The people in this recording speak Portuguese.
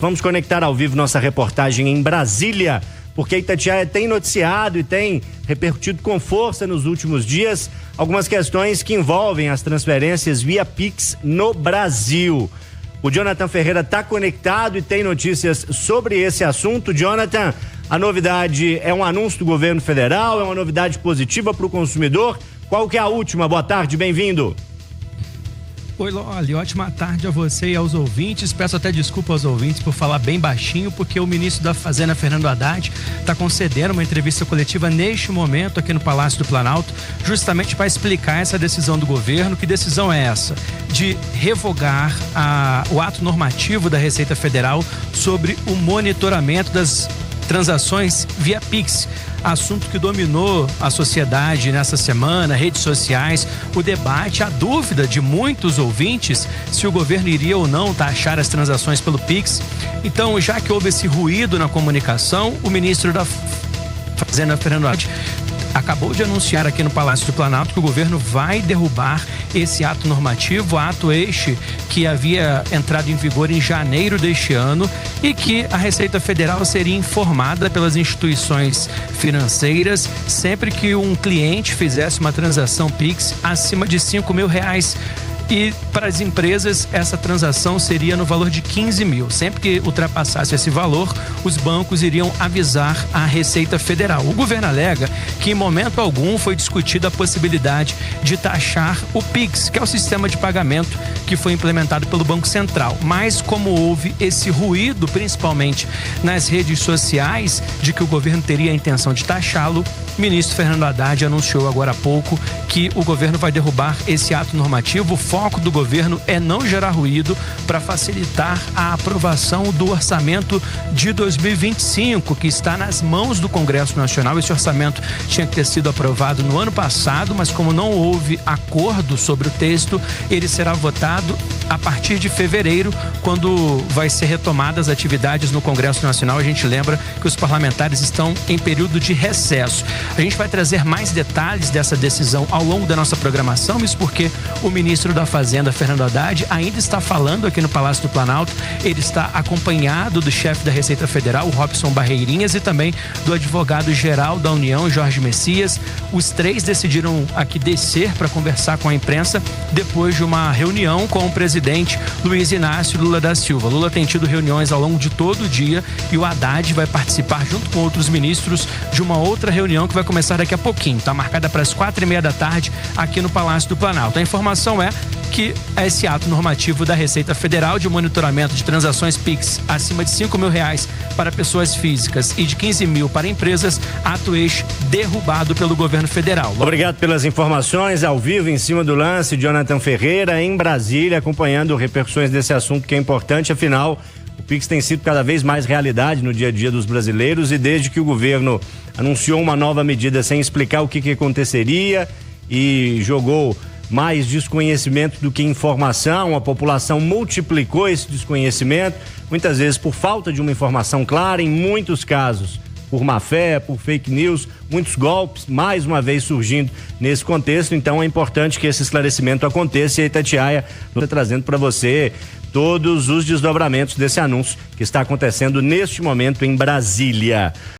Vamos conectar ao vivo nossa reportagem em Brasília, porque Itatiaia tem noticiado e tem repercutido com força nos últimos dias algumas questões que envolvem as transferências via Pix no Brasil. O Jonathan Ferreira está conectado e tem notícias sobre esse assunto. Jonathan, a novidade é um anúncio do governo federal, é uma novidade positiva para o consumidor? Qual que é a última? Boa tarde, bem-vindo. Oi, Loli, ótima tarde a você e aos ouvintes. Peço até desculpa aos ouvintes por falar bem baixinho, porque o ministro da Fazenda, Fernando Haddad, está concedendo uma entrevista coletiva neste momento aqui no Palácio do Planalto, justamente para explicar essa decisão do governo. Que decisão é essa? De revogar o ato normativo da Receita Federal sobre o monitoramento das transações via Pix. Assunto que dominou a sociedade nessa semana, redes sociais, o debate, a dúvida de muitos ouvintes se o governo iria ou não taxar as transações pelo Pix. Então, já que houve esse ruído na comunicação, o ministro da Fazenda, Fernando Haddad, acabou de anunciar aqui no Palácio do Planalto que o governo vai derrubar esse ato normativo, ato este que havia entrado em vigor em janeiro deste ano, e que a Receita Federal seria informada pelas instituições financeiras sempre que um cliente fizesse uma transação Pix acima de R$5.000. E para as empresas, essa transação seria no valor de 15 mil. Sempre que ultrapassasse esse valor, os bancos iriam avisar a Receita Federal. O governo alega que em momento algum foi discutida a possibilidade de taxar o Pix, que é o sistema de pagamento que foi implementado pelo Banco Central. Mas como houve esse ruído, principalmente nas redes sociais, de que o governo teria a intenção de taxá-lo, o ministro Fernando Haddad anunciou agora há pouco que o governo vai derrubar esse ato normativo. O foco do governo é não gerar ruído para facilitar a aprovação do orçamento de 2025, que está nas mãos do Congresso Nacional. Esse orçamento tinha que ter sido aprovado no ano passado, mas como não houve acordo sobre o texto, ele será votado a partir de fevereiro, quando vai ser retomadas as atividades no Congresso Nacional. A gente lembra que os parlamentares estão em período de recesso. A gente vai trazer mais detalhes dessa decisão ao longo da nossa programação, isso porque o ministro da Fazenda, Fernando Haddad, ainda está falando aqui no Palácio do Planalto. Ele está acompanhado do chefe da Receita Federal, o Robson Barreirinhas, e também do advogado-geral da União, Jorge Messias. Os três decidiram aqui descer para conversar com a imprensa depois de uma reunião com o presidente Luiz Inácio Lula da Silva. Lula tem tido reuniões ao longo de todo o dia e o Haddad vai participar junto com outros ministros de uma outra reunião que vai começar daqui a pouquinho. Está marcada para as 4:30 da tarde aqui no Palácio do Planalto. A informação é que esse ato normativo da Receita Federal de monitoramento de transações Pix acima de R$5.000 para pessoas físicas e de 15 mil para empresas, ato este derrubado pelo governo federal. Obrigado pelas informações ao vivo, em cima do lance. Jonathan Ferreira em Brasília, acompanhando repercussões desse assunto que é importante. Afinal, o Pix tem sido cada vez mais realidade no dia a dia dos brasileiros, e desde que o governo anunciou uma nova medida sem explicar o que aconteceria e jogou mais desconhecimento do que informação, a população multiplicou esse desconhecimento, muitas vezes por falta de uma informação clara, em muitos casos por má fé, por fake news, muitos golpes, mais uma vez surgindo nesse contexto. Então é importante que esse esclarecimento aconteça, e a Itatiaia está trazendo para você todos os desdobramentos desse anúncio que está acontecendo neste momento em Brasília.